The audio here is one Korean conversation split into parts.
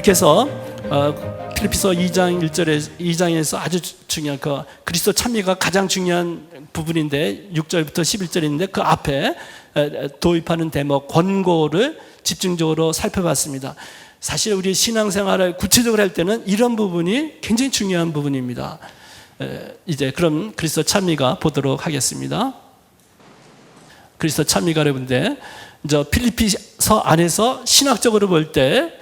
이렇게 해서 필리피서 2장에서 아주 중요한 그 그리스도 참미가 가장 중요한 부분인데 6절부터 11절인데 그 앞에 도입하는 대목 권고를 집중적으로 살펴봤습니다. 사실 우리 신앙생활을 구체적으로 할 때는 이런 부분이 굉장히 중요한 부분입니다. 이제 그럼 그리스도 참미가 보도록 하겠습니다. 그리스도 참미가 여러분들 필리피서 안에서 신학적으로 볼 때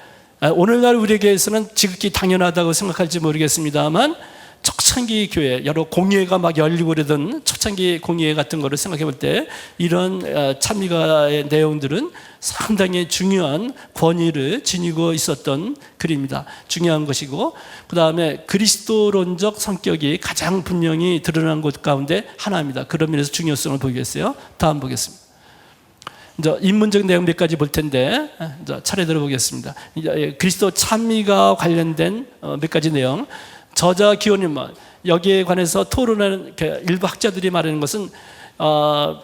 오늘날 우리에게서는 지극히 당연하다고 생각할지 모르겠습니다만 초창기 교회 여러 공예가 막 열리고 그러던 초창기 공예 같은 거를 생각해 볼 때 이런 참미가의 내용들은 상당히 중요한 권위를 지니고 있었던 글입니다. 중요한 것이고 그 다음에 그리스도론적 성격이 가장 분명히 드러난 것 가운데 하나입니다. 그런 면에서 중요성을 보이겠어요. 다음 보겠습니다. 이제 인문적 내용 몇 가지 볼 텐데 차례 들어보겠습니다. 그리스도 참미가 관련된 몇 가지 내용. 저자 기원님은 여기에 관해서 토론하는 일부 학자들이 말하는 것은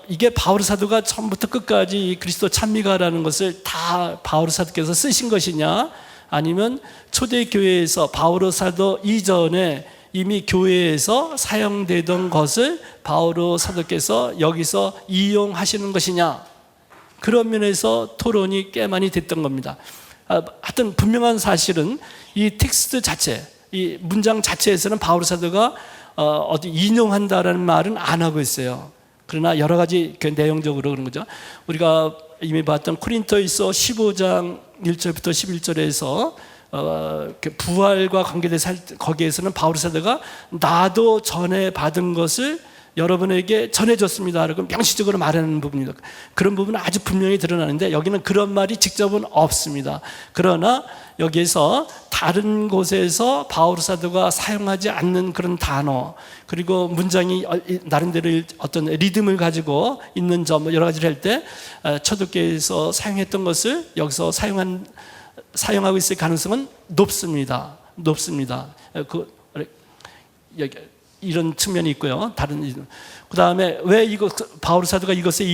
이게 바울 사도가 처음부터 끝까지 그리스도 참미가라는 것을 다 바울 사도께서 쓰신 것이냐, 아니면 초대 교회에서 바울 사도 이전에 이미 교회에서 사용되던 것을 바울 사도께서 여기서 이용하시는 것이냐, 그런 면에서 토론이 꽤 많이 됐던 겁니다. 하여튼 분명한 사실은 이 텍스트 자체, 이 문장 자체에서는 바울 사도가 어디 인용한다라는 말은 안 하고 있어요. 그러나 여러 가지 내용적으로 그런 거죠. 우리가 이미 봤던 코린토에서 15장 1절부터 11절에서 부활과 관계돼서 거기에서는 바울 사도가 나도 전에 받은 것을 여러분에게 전해줬습니다 라고 명시적으로 말하는 부분입니다. 그런 부분은 아주 분명히 드러나는데 여기는 그런 말이 직접은 없습니다. 그러나 여기에서 다른 곳에서 바울 사도가 사용하지 않는 그런 단어, 그리고 문장이 나름대로 어떤 리듬을 가지고 있는 점, 여러 가지를 할 때 초대교회에서 사용했던 것을 여기서 사용하고 있을 가능성은 높습니다. 이런 측면이 있고요. 그 다음에 왜 바울 사도가 이것을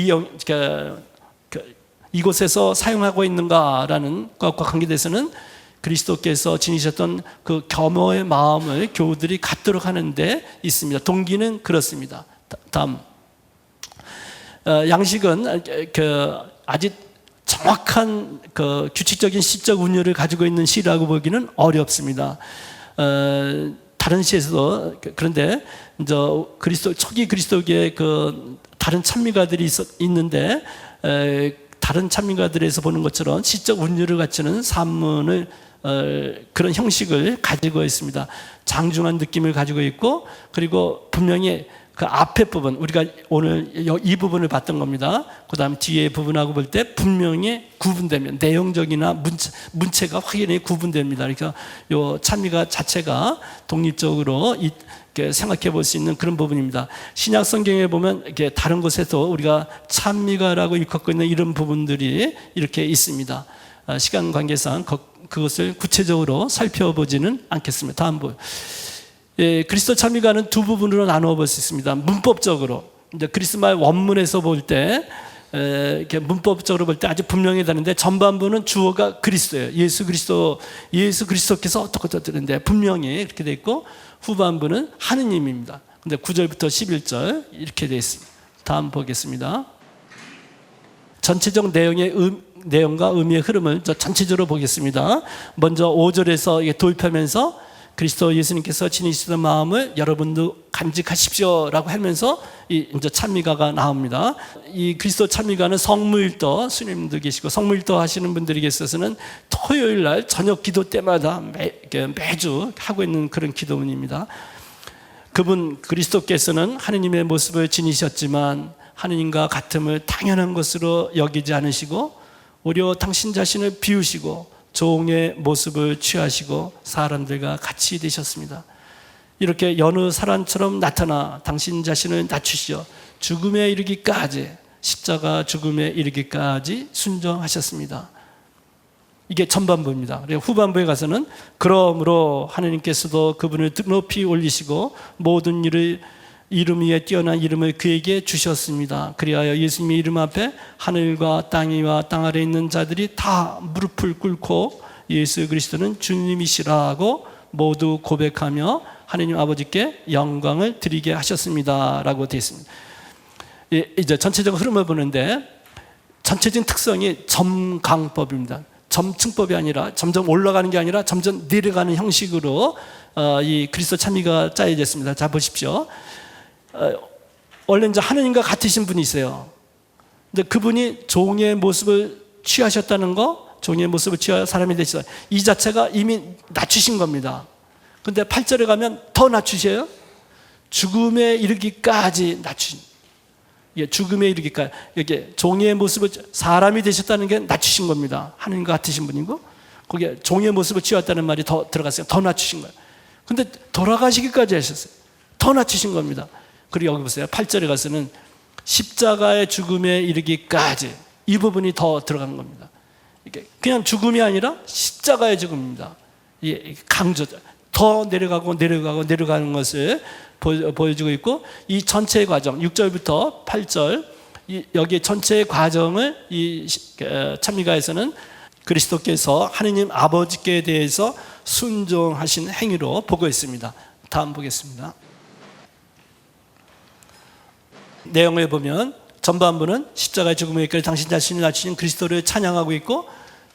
이곳에서 사용하고 있는가라는 것과 관계돼서는 그리스도께서 지니셨던 그 겸허의 마음을 교우들이 갖도록 하는데 있습니다. 동기는 그렇습니다. 다음 양식은 아직 정확한 규칙적인 시적 운율을 가지고 있는 시라고 보기는 어렵습니다. 다른 시에서도 그런데 이제 초기 그리스도교의 다른 찬미가들이 있는데 다른 찬미가들에서 보는 것처럼 시적 운율을 갖추는 산문을 그런 형식을 가지고 있습니다. 장중한 느낌을 가지고 있고, 그리고 분명히 그 앞에 부분, 우리가 오늘 이 부분을 봤던 겁니다. 그 다음에 뒤에 부분하고 볼 때 분명히 구분되면 내용적이나 문체가 확연히 구분됩니다. 그러니까 요 찬미가 자체가 독립적으로 생각해 볼 수 있는 그런 부분입니다. 신약 성경에 보면 이렇게 다른 곳에도 우리가 찬미가라고 일컫고 있는 이런 부분들이 이렇게 있습니다. 시간 관계상 그것을 구체적으로 살펴보지는 않겠습니다. 다음 부. 그리스도 참미가는 두 부분으로 나누어 볼 수 있습니다. 문법적으로 이제 그리스 말 원문에서 볼 때 이렇게 문법적으로 볼 때 아주 분명히 다른데 전반부는 주어가 그리스도예요. 예수 그리스도께서 어떻게 분명히 이렇게 돼 있고, 후반부는 하느님입니다. 근데 9절부터 11절 이렇게 되어 있습니다. 다음 보겠습니다. 전체적 내용과 의미의 흐름을 전체적으로 보겠습니다. 먼저 5절에서 도입하면서 그리스도 예수님께서 지니시던 마음을 여러분도 간직하십시오라고 하면서 이제 참미가가 나옵니다. 이 그리스도 참미가는 성무일도, 스님도 계시고 성무일도 하시는 분들에게 있어서는 토요일 날 저녁 기도 때마다 매주 하고 있는 그런 기도문입니다. 그분 그리스도께서는 하느님의 모습을 지니셨지만 하느님과 같음을 당연한 것으로 여기지 않으시고 오히려 당신 자신을 비우시고 종의 모습을 취하시고 사람들과 같이 되셨습니다. 이렇게 여느 사람처럼 나타나 당신 자신을 낮추시어 죽음에 이르기까지, 십자가 죽음에 이르기까지 순종하셨습니다. 이게 전반부입니다. 그리고 후반부에 가서는 그러므로 하느님께서도 그분을 높이 올리시고 모든 일을 이름 위에 뛰어난 이름을 그에게 주셨습니다. 그리하여 예수님의 이름 앞에 하늘과 땅 위와 땅 아래에 있는 자들이 다 무릎을 꿇고 예수 그리스도는 주님이시라고 모두 고백하며 하느님 아버지께 영광을 드리게 하셨습니다 라고 되어 있습니다. 이제 전체적 흐름을 보는데 전체적인 특성이 점강법입니다. 점층법이 아니라 점점 올라가는 게 아니라 점점 내려가는 형식으로 이 그리스도 참미가 짜여졌습니다. 자 보십시오. 원래 이제 하느님과 같으신 분이 있어요. 근데 그분이 종의 모습을 취하셨다는 거, 종의 모습을 취하 사람이 되시다. 이 자체가 이미 낮추신 겁니다. 근데 8절에 가면 더 낮추셔요. 죽음에 이르기까지 낮추신. 죽음에 이르기까지. 이게 종의 모습을 사람이 되셨다는 게 낮추신 겁니다. 하느님과 같으신 분이고 거기에 종의 모습을 취했다는 말이 더 들어갔어요. 더 낮추신 거예요. 근데 돌아가시기까지 하셨어요. 더 낮추신 겁니다. 그리고 여기 보세요. 8절에 가서는 십자가의 죽음에 이르기까지 이 부분이 더 들어간 겁니다. 이게 그냥 죽음이 아니라 십자가의 죽음입니다. 강조죠. 더 내려가는 것을 보여주고 있고 이 전체의 과정 6절부터 8절 여기 전체의 과정을 이 참미가에서는 그리스도께서 하느님 아버지께 대해서 순종하신 행위로 보고 있습니다. 다음 보겠습니다. 내용을 보면 전반부는 십자가의 죽음에 이르기까지 당신 자신을 낮추신 그리스도를 찬양하고 있고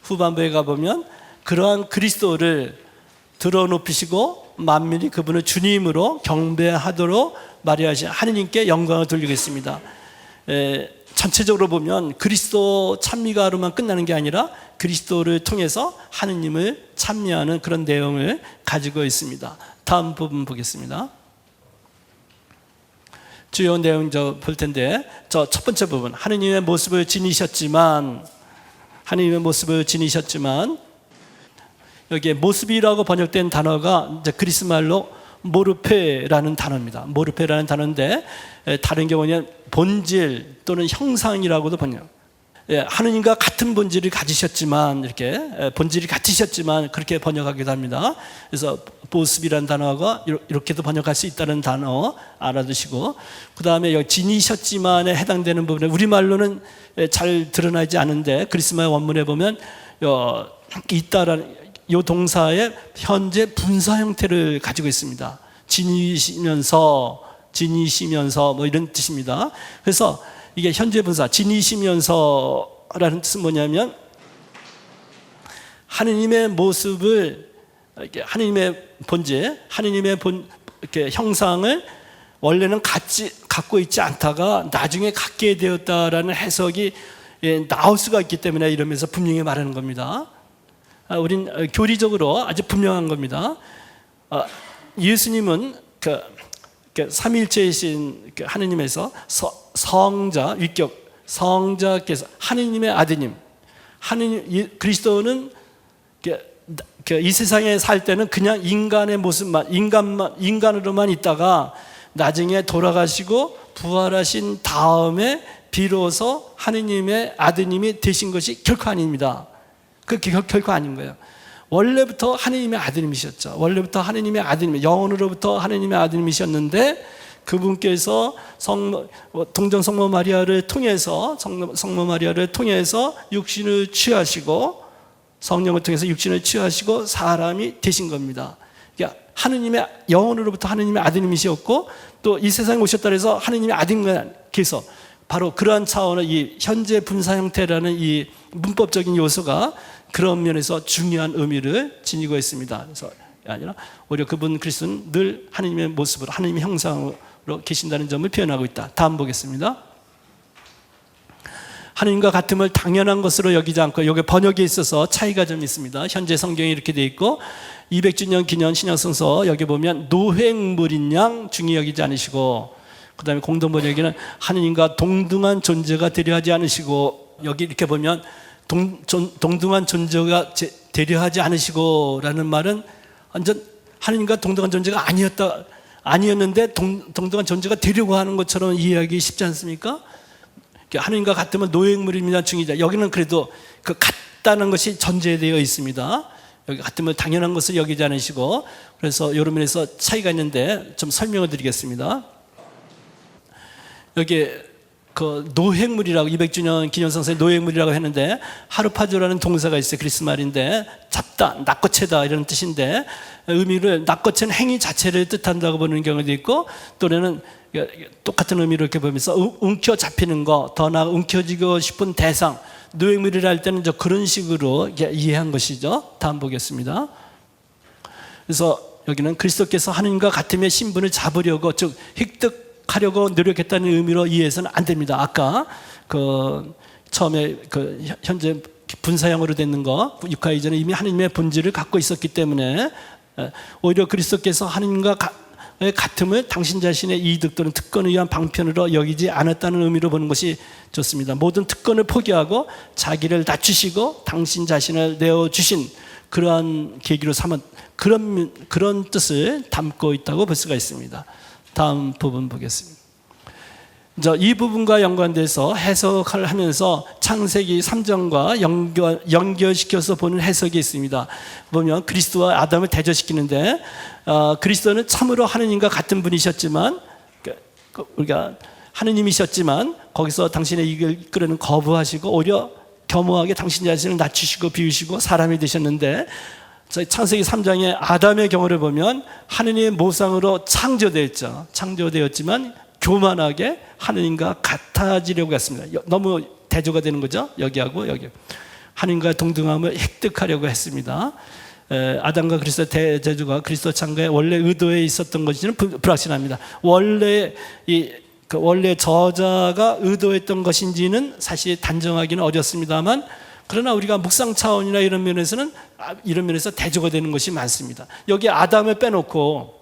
후반부에 가보면 그러한 그리스도를 드러높이시고 만민이 그분을 주님으로 경배하도록 마리아신 하느님께 영광을 돌리겠습니다. 전체적으로 보면 그리스도 찬미가로만 끝나는 게 아니라 그리스도를 통해서 하느님을 찬미하는 그런 내용을 가지고 있습니다. 다음 부분 보겠습니다. 주요 내용 볼 텐데 저 첫 번째 부분 하느님의 모습을 지니셨지만 여기에 모습이라고 번역된 단어가 이제 그리스 말로 모르페라는 단어입니다. 모르페라는 단어인데 다른 경우는 본질 또는 형상이라고도 번역. 하느님과 같은 본질을 가지셨지만 이렇게 본질이 같으셨지만 그렇게 번역하기도 합니다. 그래서 모습이라는 단어가 이렇게도 번역할 수 있다는 단어 알아두시고 그 다음에 여기 지니셨지만에 해당되는 부분에 우리말로는 잘 드러나지 않은데 그리스말 원문에 보면 있다라는 이 동사의 현재 분사 형태를 가지고 있습니다. 지니시면서 뭐 이런 뜻입니다. 그래서 이게 현재 분사 지니시면서라는 뜻은 뭐냐면 하느님의 모습을 하느님의 본질, 하느님의 이렇게 형상을 원래는 갖고 있지 않다가 나중에 갖게 되었다라는 해석이 나올 수가 있기 때문에 이러면서 분명히 말하는 겁니다. 우린 교리적으로 아주 분명한 겁니다. 예수님은 삼위일체이신 하느님에서 성자, 위격 성자께서 하느님의 아드님, 그리스도는 이 세상에 살 때는 그냥 인간의 모습만, 인간으로만 있다가 나중에 돌아가시고 부활하신 다음에 비로소 하느님의 아드님이 되신 것이 결코 아닙니다. 그게 결코 아닌 거예요. 원래부터 하느님의 아드님이셨죠. 원래부터 하느님의 아드님, 영원으로부터 하느님의 아드님이셨는데 그분께서 동정 성모 마리아를 통해서 성모 마리아를 통해서 육신을 취하시고 성령을 통해서 육신을 취하시고 사람이 되신 겁니다. 그러니까 하느님의 영원으로부터 하느님의 아드님이셨고 또 이 세상에 오셨다 해서 하느님의 아들께서 바로 그러한 차원의 이 현재 분사 형태라는 이 문법적인 요소가 그런 면에서 중요한 의미를 지니고 있습니다. 그래서 아니라 오히려 그분 그리스도는 늘 하느님의 모습으로 하느님의 형상으로 계신다는 점을 표현하고 있다. 다음 보겠습니다. 하느님과 같음을 당연한 것으로 여기지 않고 여기 번역에 있어서 차이가 좀 있습니다. 현재 성경에 이렇게 되어 있고 200주년 기념 신약성서 여기 보면 노획물인 양 중히 여기지 않으시고 그 다음에 공동번역에는 하느님과 동등한 존재가 되려 하지 않으시고 여기 이렇게 보면 동등한 존재가 되려 하지 않으시고 라는 말은 완전 하느님과 동등한 존재가 아니었는데 동등한 존재가 되려고 하는 것처럼 이해하기 쉽지 않습니까? 하느님과 같으면 노획물입니다 중이자 여기는 그래도 그 같다는 것이 전제되어 있습니다. 여기 같으면 당연한 것을 여기지 않으시고 그래서 여러 면에서 차이가 있는데 좀 설명을 드리겠습니다. 여기 그 노획물이라고 200주년 기념성사에 노획물이라고 했는데 하르파조라는 동사가 있어요. 그리스 말인데 잡다, 낚아채다 이런 뜻인데 의미를 낚아챈 행위 자체를 뜻한다고 보는 경우도 있고 또는 똑같은 의미로 이렇게 보면서 움켜 잡히는 거, 더 나아 움켜쥐고 싶은 대상, 노획물이라 할 때는 그런 식으로 이해한 것이죠. 다음 보겠습니다. 그래서 여기는 그리스도께서 하느님과 같음의 신분을 잡으려고 즉 획득하려고 노력했다는 의미로 이해해서는 안 됩니다. 아까 그 처음에 그 현재 분사형으로 되는 거 육화 이전에 이미 하느님의 본질을 갖고 있었기 때문에 오히려 그리스도께서 하느님과 같음을 당신 자신의 이득 또는 특권을 위한 방편으로 여기지 않았다는 의미로 보는 것이 좋습니다. 모든 특권을 포기하고 자기를 낮추시고 당신 자신을 내어주신 그러한 계기로 삼은 그런 뜻을 담고 있다고 볼 수가 있습니다. 다음 부분 보겠습니다. 이 부분과 연관돼서 해석을 하면서 창세기 3장과 연결시켜서 보는 해석이 있습니다. 보면 그리스도와 아담을 대조시키는데 그리스도는 참으로 하느님과 같은 분이셨지만 우리가 하느님이셨지만 거기서 당신의 이익을 이끌어는 거부하시고 오히려 겸허하게 당신 자신을 낮추시고 비우시고 사람이 되셨는데 창세기 3장의 아담의 경우를 보면 하느님의 모상으로 창조되었죠. 창조되었지만 교만하게 하느님과 같아지려고 했습니다. 너무 대조가 되는 거죠. 여기하고 여기 하느님과 동등함을 획득하려고 했습니다. 아담과 그리스도 대제주가 그리스도 창조의 원래 의도에 있었던 것이는 불확실합니다. 원래 저자가 의도했던 것인지는 사실 단정하기는 어렵습니다만 그러나 우리가 묵상 차원이나 이런 면에서 대조가 되는 것이 많습니다. 여기 아담을 빼놓고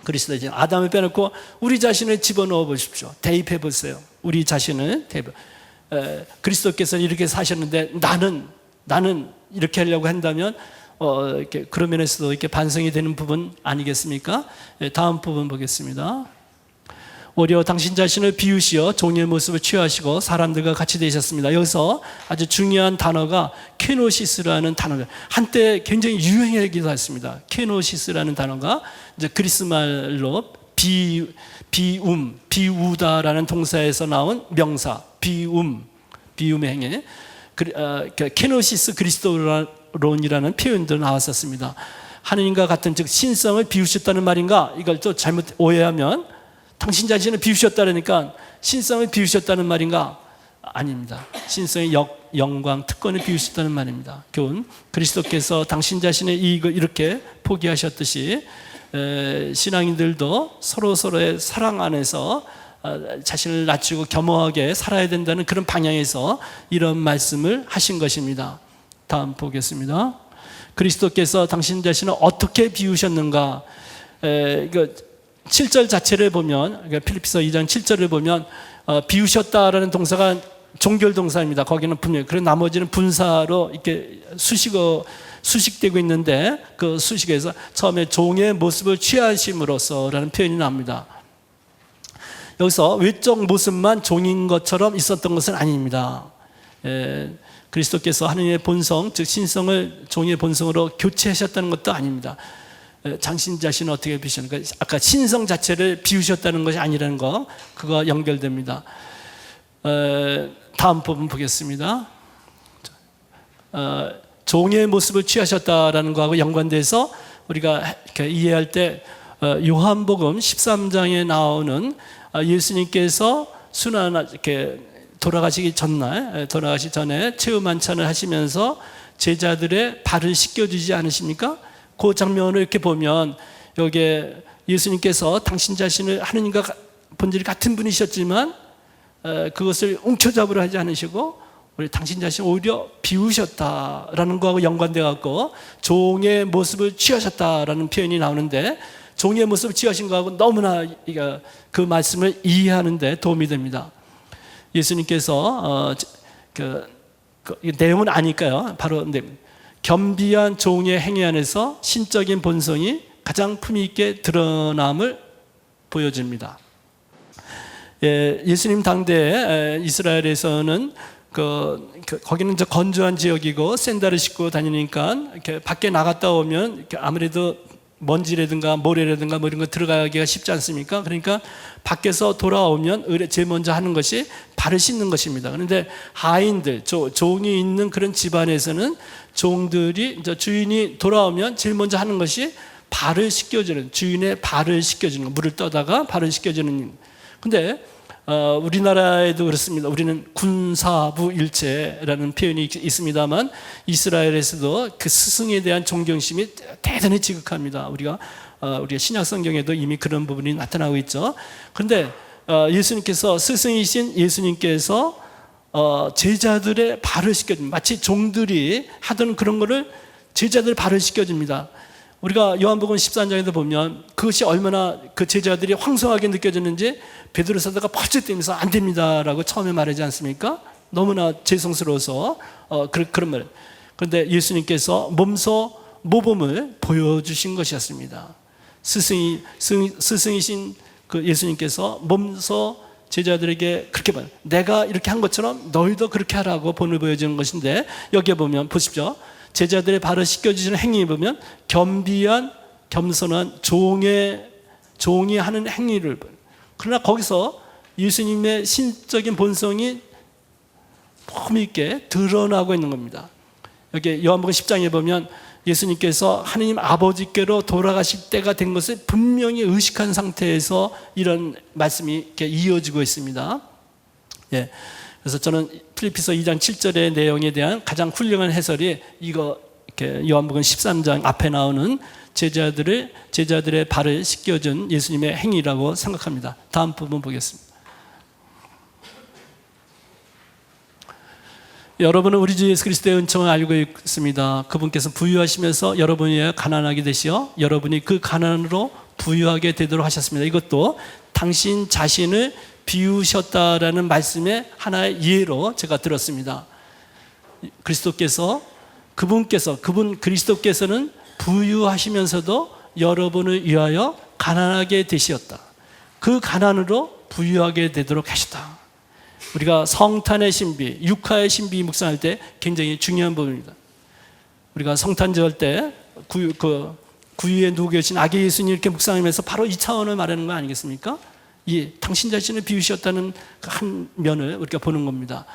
그리스도죠. 아담을 빼놓고 우리 자신을 집어넣어 보십시오. 대입해 보세요. 우리 자신을 그리스도께서 이렇게 사셨는데 나는 이렇게 하려고 한다면 이렇게 그런 면에서도 이렇게 반성이 되는 부분 아니겠습니까? 다음 부분 보겠습니다. 오히려 당신 자신을 비우시어 종의 모습을 취하시고 사람들과 같이 되셨습니다. 여기서 아주 중요한 단어가 케노시스라는 단어가 한때 굉장히 유행하기도 했습니다. 케노시스라는 단어가 이제 그리스 말로 비우다라는 동사에서 나온 명사 비움의 행위 케노시스 그리스도론이라는 표현도 나왔었습니다. 하느님과 같은 즉 신성을 비우셨다는 말인가? 이걸 또 잘못 오해하면 당신 자신을 비우셨다니까 신성을 비우셨다는 말인가? 아닙니다. 신성의 영광, 특권을 비우셨다는 말입니다. 교훈, 그리스도께서 당신 자신의 이익을 이렇게 포기하셨듯이 신앙인들도 서로의 사랑 안에서 자신을 낮추고 겸허하게 살아야 된다는 그런 방향에서 이런 말씀을 하신 것입니다. 다음 보겠습니다. 그리스도께서 당신 자신을 어떻게 비우셨는가? 7절 자체를 보면 필립피서 2장 7절을 보면 비우셨다라는 동사가 종결 동사입니다. 거기는 분명히 그리고 나머지는 분사로 이렇게 수식되고 있는데 그 수식에서 처음에 종의 모습을 취하심으로써라는 표현이 나옵니다. 여기서 외적 모습만 종인 것처럼 있었던 것은 아닙니다. 그리스도께서 하느님의 본성 즉 신성을 종의 본성으로 교체하셨다는 것도 아닙니다. 당신 자신은 어떻게 비우셨는가? 아까 신성 자체를 비우셨다는 것이 아니라는 거 그거 연결됩니다. 다음 부분 보겠습니다. 종의 모습을 취하셨다라는 거하고 연관돼서 우리가 이해할 때 요한복음 13장에 나오는 예수님께서 순환 이렇게 돌아가시기 전에 최후 만찬을 하시면서 제자들의 발을 씻겨주지 않으십니까? 그 장면을 이렇게 보면 여기에 예수님께서 당신 자신을 하느님과 본질이 같은 분이셨지만 그것을 움켜잡으려 하지 않으시고 우리 당신 자신을 오히려 비우셨다라는 거하고 연관되어 갖고 종의 모습을 취하셨다라는 표현이 나오는데 종의 모습을 취하신 거하고 너무나 그 말씀을 이해하는 데 도움이 됩니다. 예수님께서 내용은 아니까요. 바로 겸비한 종의 행위 안에서 신적인 본성이 가장 품위 있게 드러남을 보여줍니다. 예수님 당대에 이스라엘에서는 거기는 이제 건조한 지역이고 샌들을 신고 다니니까 이렇게 밖에 나갔다 오면 이렇게 아무래도 먼지라든가 모래라든가 뭐 이런 거 들어가기가 쉽지 않습니까? 그러니까 밖에서 돌아오면 제일 먼저 하는 것이 발을 씻는 것입니다. 그런데 하인들, 종이 있는 그런 집안에서는 종들이 이제 주인이 돌아오면 제일 먼저 하는 것이 발을 씻겨주는, 주인의 발을 씻겨주는 거, 물을 떠다가 발을 씻겨주는. 근데 우리나라에도 그렇습니다. 우리는 군사부 일체라는 표현이 있습니다만 이스라엘에서도 그 스승에 대한 존경심이 대단히 지극합니다. 우리가 신약 성경에도 이미 그런 부분이 나타나고 있죠. 그런데 예수님께서, 스승이신 예수님께서 제자들의 발을 씻겨줍니다. 마치 종들이 하던 그런 거를 제자들 발을 씻겨줍니다. 우리가 요한복음 14장에도 보면 그것이 얼마나 그 제자들이 황송하게 느껴졌는지 베드로 사도가 펄쩍 뛰면서 안 됩니다라고 처음에 말하지 않습니까? 너무나 죄송스러워서 그런 말. 그런데 예수님께서 몸소 모범을 보여주신 것이었습니다. 스승이신 그 예수님께서 몸소 제자들에게 그렇게 말, 내가 이렇게 한 것처럼 너희도 그렇게 하라고 본을 보여주는 것인데, 여기에 보면 보십시오. 제자들의 발을 씻겨주시는 행위에 보면 겸비한, 겸손한 종이 하는 행위를, 그러나 거기서 예수님의 신적인 본성이 너무 있게 드러나고 있는 겁니다. 여기 요한복음 10장에 보면 예수님께서 하느님 아버지께로 돌아가실 때가 된 것을 분명히 의식한 상태에서 이런 말씀이 이렇게 이어지고 있습니다. 예. 그래서 저는 필리피서 2장 7절의 내용에 대한 가장 훌륭한 해설이 이렇게 요한복음 13장 앞에 나오는 제자들의 발을 씻겨준 예수님의 행위라고 생각합니다. 다음 부분 보겠습니다. 여러분은 우리 주 예수 그리스도의 은총을 알고 있습니다. 그분께서 부유하시면서 여러분이 가난하게 되시어 여러분이 그 가난으로 부유하게 되도록 하셨습니다. 이것도 당신 자신을 비우셨다라는 말씀의 하나의 예로 제가 들었습니다. 그분 그리스도께서는 부유하시면서도 여러분을 위하여 가난하게 되시었다. 그 가난으로 부유하게 되도록 하셨다. 우리가 성탄의 신비, 육화의 신비 묵상할 때 굉장히 중요한 부분입니다. 우리가 성탄절 때 구유에 누워 계신 아기 예수님 이렇게 묵상하면서 바로 이 차원을 말하는 거 아니겠습니까? 당신 자신을 비우셨다는 한 면을 우리가 보는 겁니다.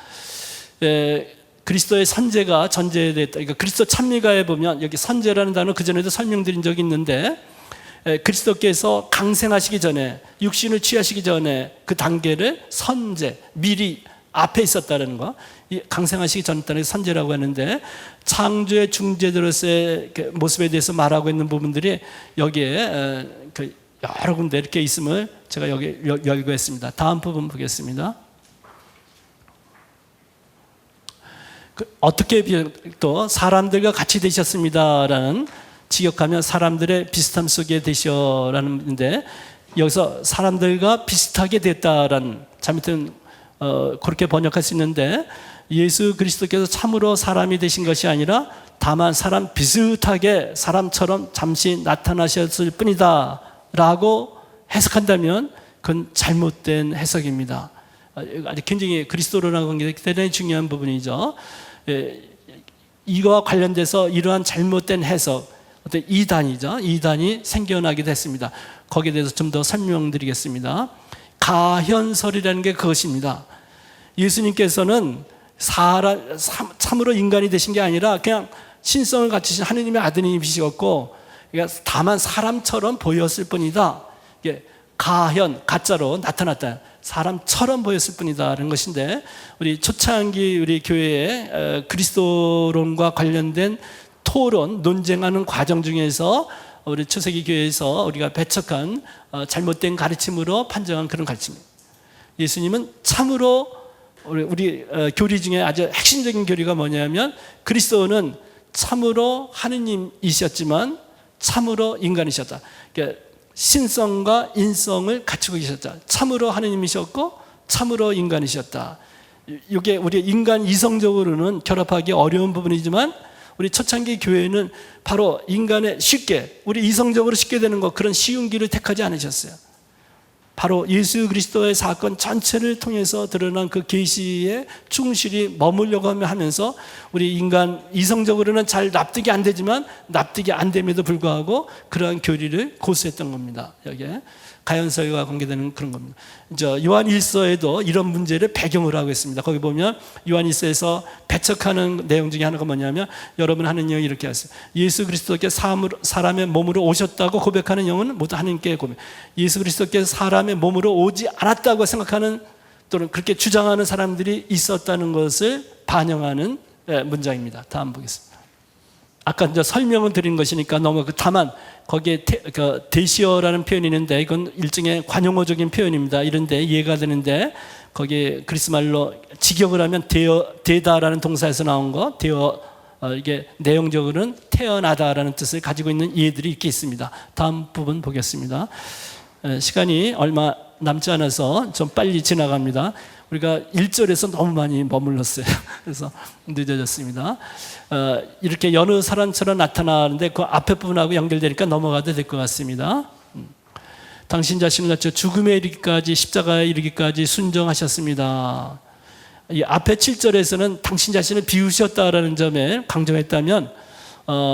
그리스도의 선제가 전제됐다. 그러니까 그리스도 찬미가에 보면 여기 선제라는 단어 그전에도 설명드린 적이 있는데, 그리스도께서 강생하시기 전에, 육신을 취하시기 전에 그 단계를 선제, 미리 앞에 있었다는 거, 강생하시기 전에 있다는 선제라고 하는데, 창조의 중재자로서의 모습에 대해서 말하고 있는 부분들이 여기에 여러 군데 이렇게 있음을 제가 여기 열고 했습니다. 다음 부분 보겠습니다. 어떻게 또 사람들과 같이 되셨습니다라는, 직역하면 사람들의 비슷함 속에 되셔라는데, 여기서 사람들과 비슷하게 됐다라는, 잘못된 그렇게 번역할 수 있는데, 예수 그리스도께서 참으로 사람이 되신 것이 아니라 다만 사람 비슷하게 사람처럼 잠시 나타나셨을 뿐이다 라고 해석한다면 그건 잘못된 해석입니다. 아주 굉장히 그리스도로라는 관계에 대단히 중요한 부분이죠. 이거와 관련돼서 이러한 잘못된 해석, 어떤 이단이 생겨나게 됐습니다. 거기에 대해서 좀 더 설명드리겠습니다. 가현설이라는 게 그것입니다. 예수님께서는 참으로 인간이 되신 게 아니라 그냥 신성을 갖추신 하느님의 아드님이셨고, 그러니까 다만 사람처럼 보였을 뿐이다. 가현, 가짜로 나타났다. 사람처럼 보였을 뿐이다라는 것인데, 우리 초창기 우리 교회의 그리스도론과 관련된 토론, 논쟁하는 과정 중에서 우리 초세기 교회에서 우리가 배척한 잘못된 가르침으로 판정한 그런 가르침입니다. 예수님은 참으로 우리 교리 중에 아주 핵심적인 교리가 뭐냐면, 그리스도는 참으로 하느님이셨지만 참으로 인간이셨다. 그러니까 신성과 인성을 갖추고 계셨다. 참으로 하느님이셨고 참으로 인간이셨다. 이게 우리 인간 이성적으로는 결합하기 어려운 부분이지만, 우리 초창기 교회는 바로 인간의 쉽게, 우리 이성적으로 쉽게 되는 것, 그런 쉬운 길을 택하지 않으셨어요. 바로 예수 그리스도의 사건 전체를 통해서 드러난 그 계시에 충실히 머물려고 하면서 우리 인간 이성적으로는 잘 납득이 안 되지만 납득이 안 됨에도 불구하고 그러한 교리를 고수했던 겁니다. 여기에 가연서와 관계되는 그런 겁니다. 요한 1서에도 이런 문제를 배경으로 하고 있습니다. 거기 보면 요한 1서에서 배척하는 내용 중에 하나가 뭐냐면, 여러분 하는 내용이 이렇게 하세요. 예수 그리스도께 사람의 몸으로 오셨다고 고백하는 영은 모두 하나님께 고백. 예수 그리스도께 사람의 몸으로 오지 않았다고 생각하는, 또는 그렇게 주장하는 사람들이 있었다는 것을 반영하는 문장입니다. 다음 보겠습니다. 아까 이제 설명을 드린 것이니까 너무, 다만 거기에 데시어라는 표현이 있는데 이건 일종의 관용어적인 표현입니다. 이런데 이해가 되는데, 거기에 그리스 말로 직역을 하면 되다라는 동사에서 나온 거, 이게 내용적으로는 태어나다라는 뜻을 가지고 있는 이해들이 이렇게 있습니다. 다음 부분 보겠습니다. 시간이 얼마 남지 않아서 좀 빨리 지나갑니다. 우리가 1절에서 너무 많이 머물렀어요. 그래서 늦어졌습니다. 이렇게 여느 사람처럼 나타나는데 그 앞에 부분하고 연결되니까 넘어가도 될 것 같습니다. 당신 자신을 죽음에 이르기까지, 십자가에 이르기까지 순종하셨습니다. 이 앞에 7절에서는 당신 자신을 비우셨다라는 점에 강조했다면,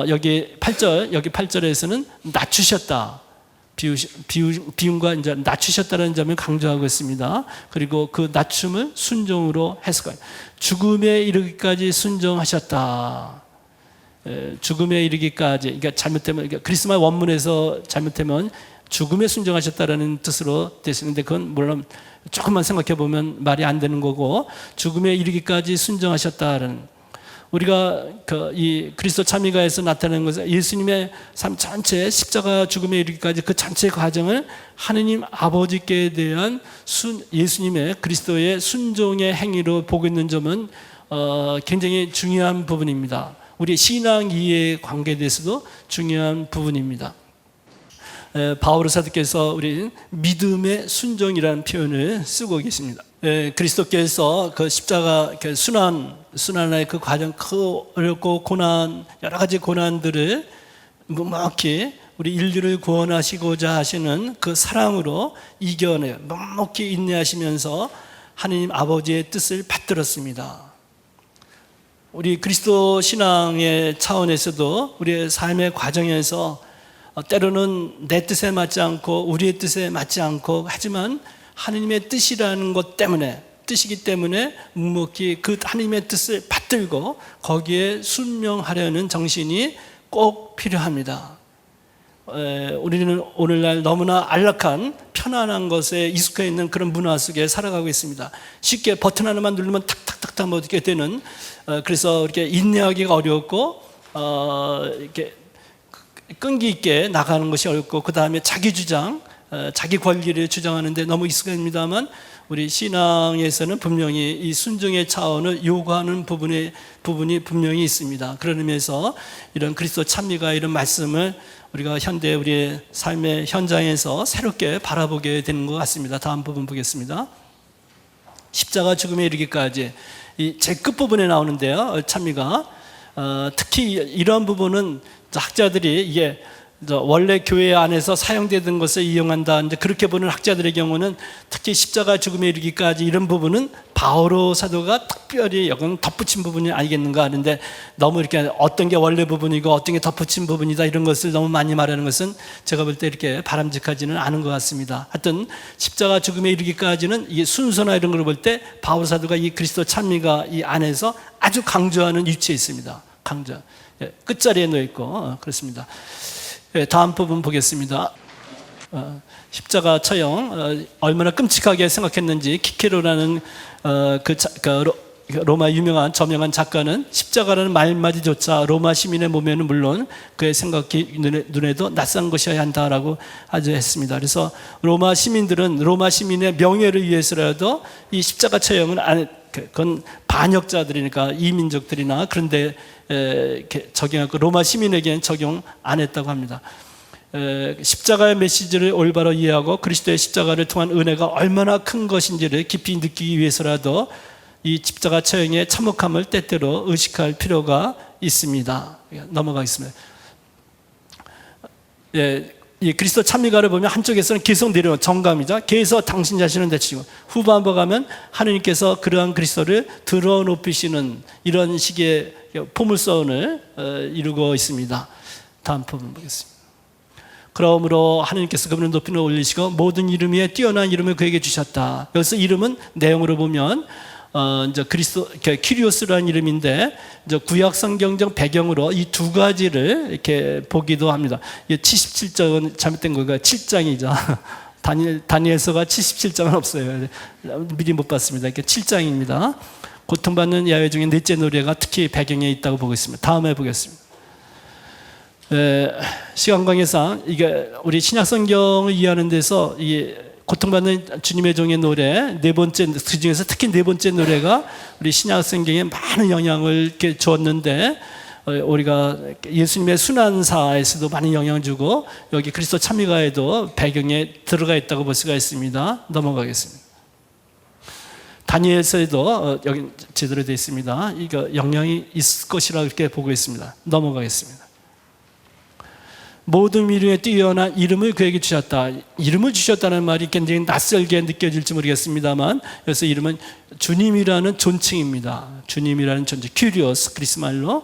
여기 8절에서는 낮추셨다, 비움과 이제 낮추셨다는 점을 강조하고 있습니다. 그리고 그 낮춤을 순종으로 해석해요. 죽음에 이르기까지 순종하셨다. 죽음에 이르기까지, 그러니까 잘못되면, 그러니까 그리스말 원문에서 잘못되면 죽음에 순종하셨다라는 뜻으로 되시는데, 그건 물론 조금만 생각해 보면 말이 안 되는 거고, 죽음에 이르기까지 순종하셨다라는, 우리가 이 그리스도 참미가에서 나타나는 것은 예수님의 삶 전체, 십자가 죽음에 이르기까지 그 전체 과정을 하느님 아버지께 대한 예수님의 그리스도의 순종의 행위로 보고 있는 점은 굉장히 중요한 부분입니다. 우리 신앙 이해에 관계돼서도 중요한 부분입니다. 바울 사도께서 우리 믿음의 순종이라는 표현을 쓰고 계십니다. 그리스도께서 그 십자가 순환의 그 과정, 그 어렵고 고난, 여러 가지 고난들을 묵묵히 우리 인류를 구원하시고자 하시는 그 사랑으로 이겨내 묵묵히 인내하시면서 하느님 아버지의 뜻을 받들었습니다. 우리 그리스도 신앙의 차원에서도 우리의 삶의 과정에서 때로는 내 뜻에 맞지 않고 우리의 뜻에 맞지 않고, 하지만 하느님의 뜻이라는 것 때문에, 뜻이기 때문에 묵묵히 그 하느님의 뜻을 받들고 거기에 순명하려는 정신이 꼭 필요합니다. 우리는 오늘날 너무나 안락한 편안한 것에 익숙해 있는 그런 문화 속에 살아가고 있습니다. 쉽게 버튼 하나만 누르면 탁탁탁탁 어떻게 되는, 그래서 이렇게 인내하기가 어렵고 이렇게 끈기 있게 나가는 것이 어렵고, 그 다음에 자기 주장, 자기 권리를 주장하는데 너무 익숙합니다만, 우리 신앙에서는 분명히 이 순종의 차원을 요구하는 부분이 분명히 있습니다. 그런 의미에서 이런 그리스도 찬미가 이런 말씀을 우리가 현대 우리의 삶의 현장에서 새롭게 바라보게 되는 것 같습니다. 다음 부분 보겠습니다. 십자가 죽음에 이르기까지, 이 제 끝부분에 나오는데요, 찬미가 특히 이런 부분은 학자들이 이게 원래 교회 안에서 사용되던 것을 이용한다, 이제 그렇게 보는 학자들의 경우는 특히 십자가 죽음에 이르기까지 이런 부분은 바오로 사도가 특별히 여기는 덧붙인 부분이 아니겠는가 하는데, 너무 이렇게 어떤 게 원래 부분이고 어떤 게 덧붙인 부분이다 이런 것을 너무 많이 말하는 것은 제가 볼 때 이렇게 바람직하지는 않은 것 같습니다. 하여튼 십자가 죽음에 이르기까지는 이게 순서나 이런 걸 볼 때 바오로 사도가 이 그리스도 찬미가 이 안에서 아주 강조하는 위치에 있습니다. 강조. 끝자리에 놓여 있고 그렇습니다. 다음 부분 보겠습니다. 십자가 처형, 얼마나 끔찍하게 생각했는지 키케로라는 로마 유명한 저명한 작가는 십자가라는 말마디조차 로마 시민의 몸에는 물론 그의 생각이 눈에도 낯선 것이어야 한다라고 아주 했습니다. 그래서 로마 시민들은 로마 시민의 명예를 위해서라도 이 십자가 처형은 그건 반역자들이니까 이민족들이나 그런데 적용하고 로마 시민에게는 적용 안 했다고 합니다. 십자가의 메시지를 올바로 이해하고 그리스도의 십자가를 통한 은혜가 얼마나 큰 것인지를 깊이 느끼기 위해서라도 이 십자가 처형의 참혹함을 때때로 의식할 필요가 있습니다. 넘어가겠습니다. 이 그리스도 찬미가를 보면 한쪽에서는 계속 내려오는 정감이죠. 계속 당신 자신을 내치고, 후반부 가면 하느님께서 그러한 그리스도를 드러높이시는 이런 식의 포물선을 이루고 있습니다. 다음 부분 보겠습니다. 그러므로 하느님께서 그분을 높이 올리시고 모든 이름 위에 뛰어난 이름을 그에게 주셨다. 여기서 이름은 내용으로 보면 이제 그리스도 키리오스라는 이름인데, 이제 구약 성경적 배경으로 이 두 가지를 이렇게 보기도 합니다. 이 77장은 잘못된 거가 7장이죠. 다니엘서가 77장은 없어요. 미리 못 봤습니다. 이렇게 7장입니다. 고통받는 야훼 중에 넷째 노래가 특히 배경에 있다고 보고 있습니다. 다음에 보겠습니다. 시간 관계상 이게 우리 신약 성경을 이해하는 데서 이 고통받는 주님의 종의 노래 네 번째, 그 중에서 특히 네 번째 노래가 우리 신약 성경에 많은 영향을 이렇게 줬는데, 우리가 예수님의 순환사에서도 많은 영향을 주고 여기 그리스도 찬미가에도 배경에 들어가 있다고 볼 수가 있습니다. 넘어가겠습니다. 다니엘서에도 여기 제대로 되어 있습니다. 이거 영향이 있을 것이라 이렇게 보고 있습니다. 넘어가겠습니다. 모든 이름에 뛰어난 이름을 그에게 주셨다. 이름을 주셨다는 말이 굉장히 낯설게 느껴질지 모르겠습니다만, 그래서 이름은 주님이라는 존칭입니다. 주님이라는 존칭, 큐리오스, 그리스 말로.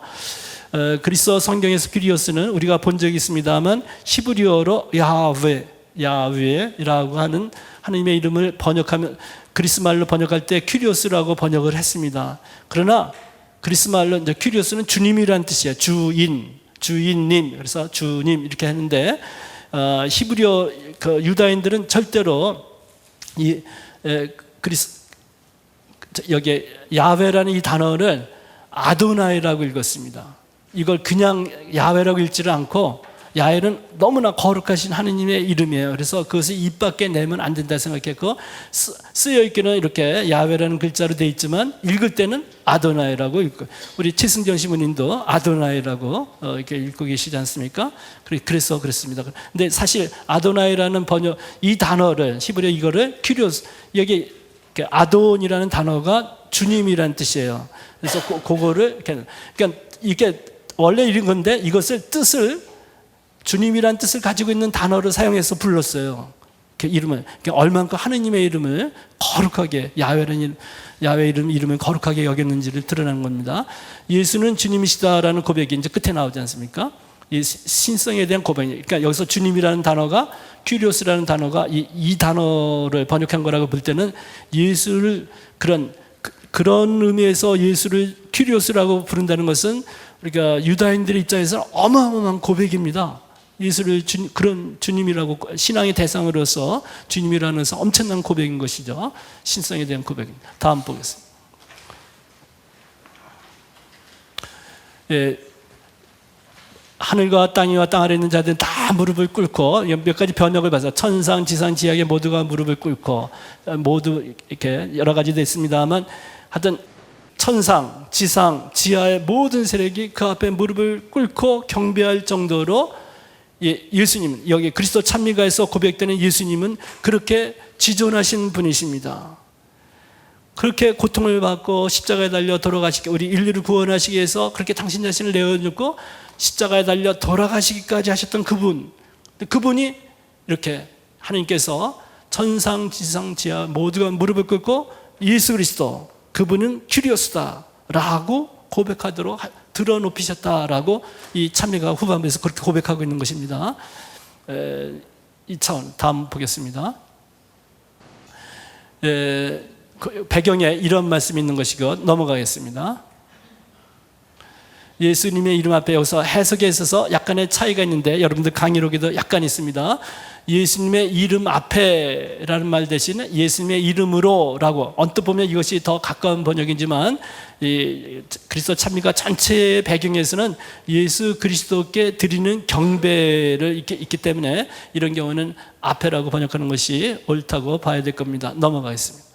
그리스어 성경에서 큐리오스는 우리가 본 적이 있습니다만 히브리어로 야훼라고 하는 하나님의 이름을 번역하면, 그리스 말로 번역할 때 큐리오스라고 번역을 했습니다. 그러나 그리스 말로 이제 큐리오스는 주님이라는 뜻이에요. 주인님, 그래서 주님 이렇게 했는데, 히브리어 그 유다인들은 절대로 이 여기 야훼라는 이 단어를 아도나이라고 읽었습니다. 이걸 그냥 야훼라고 읽지를 않고, 야훼는 너무나 거룩하신 하느님의 이름이에요. 그래서 그것을 입 밖에 내면 안 된다 생각했고, 쓰여 있기는 이렇게 야훼라는 글자로 되어 있지만 읽을 때는 아도나이라고 읽고, 우리 최승정 시부님도 아도나이라고 이렇게 읽고 계시지 않습니까? 그래서 그렇습니다. 근데 사실 아도나이라는 번역, 이 단어를 히브리어 이거를 큐리오스, 여기 아돈이라는 단어가 주님이라는 뜻이에요. 그래서 그거를 그러니까 이게 원래 이런 건데 이것을 뜻을 주님이란 뜻을 가지고 있는 단어를 사용해서 불렀어요. 그 이름을, 얼만큼 하느님의 이름을 거룩하게, 야훼라는 야훼 이름을 거룩하게 여겼는지를 드러내는 겁니다. 예수는 주님이시다라는 고백이 이제 끝에 나오지 않습니까? 이 신성에 대한 고백. 그러니까 여기서 주님이라는 단어가, 큐리오스라는 단어가 이 단어를 번역한 거라고 볼 때는 예수를 그런 의미에서 예수를 큐리오스라고 부른다는 것은 우리가 유다인들의 입장에서는 어마어마한 고백입니다. 예수를 그런 주님이라고, 신앙의 대상으로서 주님이라는 것은 엄청난 고백인 것이죠. 신성에 대한 고백입니다. 다음 보겠습니다. 하늘과 땅 위와 땅 아래 있는 자들은 다 무릎을 꿇고, 몇 가지 번역을 봐서 천상, 지상, 지하에 모두가 무릎을 꿇고, 모두 이렇게 여러 가지 되어 있습니다만, 하여튼 천상, 지상, 지하의 모든 세력이 그 앞에 무릎을 꿇고 경배할 정도로, 예수님, 여기 그리스도 찬미가에서 고백되는 예수님은 그렇게 지존하신 분이십니다. 그렇게 고통을 받고 십자가에 달려 돌아가시기, 우리 인류를 구원하시기 위해서 그렇게 당신 자신을 내어주고 십자가에 달려 돌아가시기까지 하셨던 그분이 이렇게 하나님께서 천상, 지상, 지하 모두가 무릎을 꿇고 예수 그리스도, 그분은 큐리오스다라고 고백하도록 드러높이셨다라고 이 찬미가 후반부에서 그렇게 고백하고 있는 것입니다. 이 차원, 다음 보겠습니다. 배경에 이런 말씀이 있는 것이고 넘어가겠습니다. 예수님의 이름 앞에 여기서 해석에 있어서 약간의 차이가 있는데, 여러분들 강의록에도 약간 있습니다. 예수님의 이름 앞에라는 말 대신에 예수님의 이름으로라고, 언뜻 보면 이것이 더 가까운 번역이지만 이 그리스도 찬미가 전체의 배경에서는 예수 그리스도께 드리는 경배를 있기 때문에 이런 경우는 앞에라고 번역하는 것이 옳다고 봐야 될 겁니다. 넘어가겠습니다.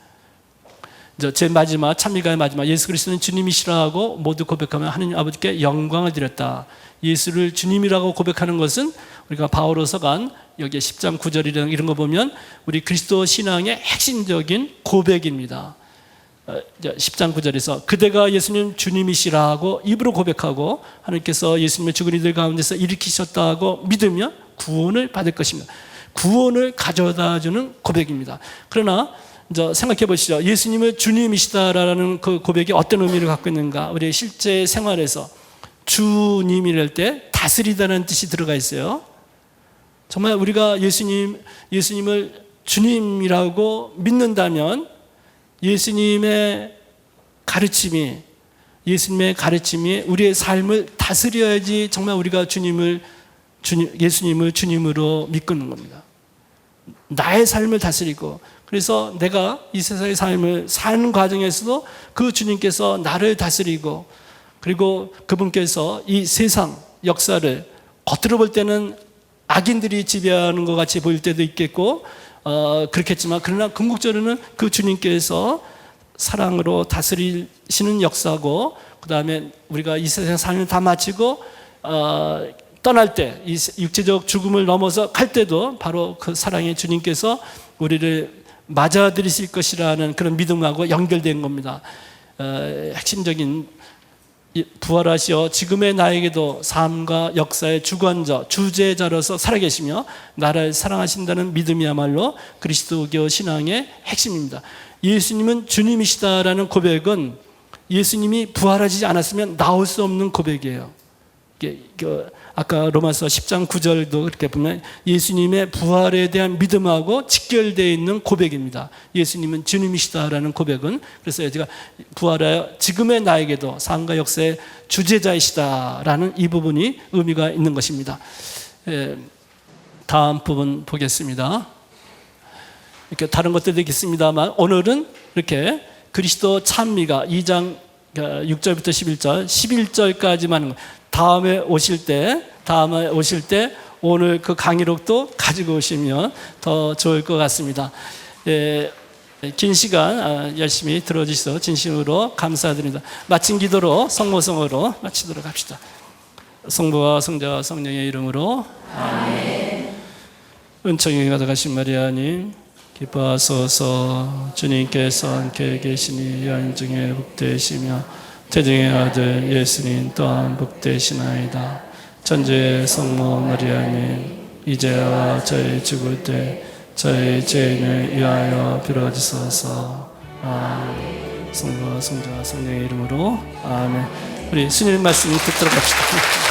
제 마지막, 찬미가의 마지막, 예수 그리스도는 주님이시라고 모두 고백하면 하느님 아버지께 영광을 드렸다. 예수를 주님이라고 고백하는 것은 우리가 바오로서간 여기 10장 9절이라는 이런 거 보면 우리 그리스도 신앙의 핵심적인 고백입니다. 10장 9절에서 그대가 예수님 주님이시라고 입으로 고백하고 하나님께서 예수님의 죽은 이들 가운데서 일으키셨다고 믿으면 구원을 받을 것입니다. 구원을 가져다 주는 고백입니다. 그러나 이제 생각해 보시죠. 예수님을 주님이시다라는 그 고백이 어떤 의미를 갖고 있는가? 우리의 실제 생활에서 주님이랄 때 다스리다는 뜻이 들어가 있어요. 정말 우리가 예수님을 주님이라고 믿는다면 예수님의 가르침이 우리의 삶을 다스려야지 정말 우리가 예수님을 주님으로 믿는 겁니다. 나의 삶을 다스리고, 그래서 내가 이 세상의 삶을 사는 과정에서도 그 주님께서 나를 다스리고, 그리고 그분께서 이 세상 역사를 겉으로 볼 때는 악인들이 지배하는 것 같이 보일 때도 있겠고 그렇겠지만, 그러나 궁극적으로는 그 주님께서 사랑으로 다스리시는 역사고, 그 다음에 우리가 이 세상 삶을 다 마치고 떠날 때, 이 육체적 죽음을 넘어서 갈 때도 바로 그 사랑의 주님께서 우리를 맞아들이실 것이라는 그런 믿음하고 연결된 겁니다. 핵심적인 부활하시어 지금의 나에게도 삶과 역사의 주관자, 주제자로서 살아계시며 나를 사랑하신다는 믿음이야말로 그리스도교 신앙의 핵심입니다. 예수님은 주님이시다라는 고백은 예수님이 부활하지 않았으면 나올 수 없는 고백이에요. 아까 로마서 10장 9절도 그렇게 보면 예수님의 부활에 대한 믿음하고 직결되어 있는 고백입니다. 예수님은 주님이시다라는 고백은, 그래서 제가 부활하여 지금의 나에게도 삶과 역사의 주제자이시다라는 이 부분이 의미가 있는 것입니다. 다음 부분 보겠습니다. 이렇게 다른 것들도 있습니다만 오늘은 이렇게 그리스도 찬미가 2장 6절부터 11절까지만 다음에 오실 때 오늘 그 강의록도 가지고 오시면 더 좋을 것 같습니다. 긴 시간 열심히 들어주셔서 진심으로 감사드립니다. 마친 기도로 성모성으로 마치도록 합시다. 성부와 성자와 성령의 이름으로 아멘. 은총이 가득하신 마리아님 기뻐하소서. 주님께서 함께 계시니 여인 중에 복되시며 태중의 아들 예수님 또한 복되시나이다. 천주의 성모 마리아님 이제와 저희 죽을 때 저희 죄인을 위하여 빌어주소서. 아멘. 성부와 성자와 성령의 이름으로 아멘. 우리 주님 말씀 듣도록 합시다.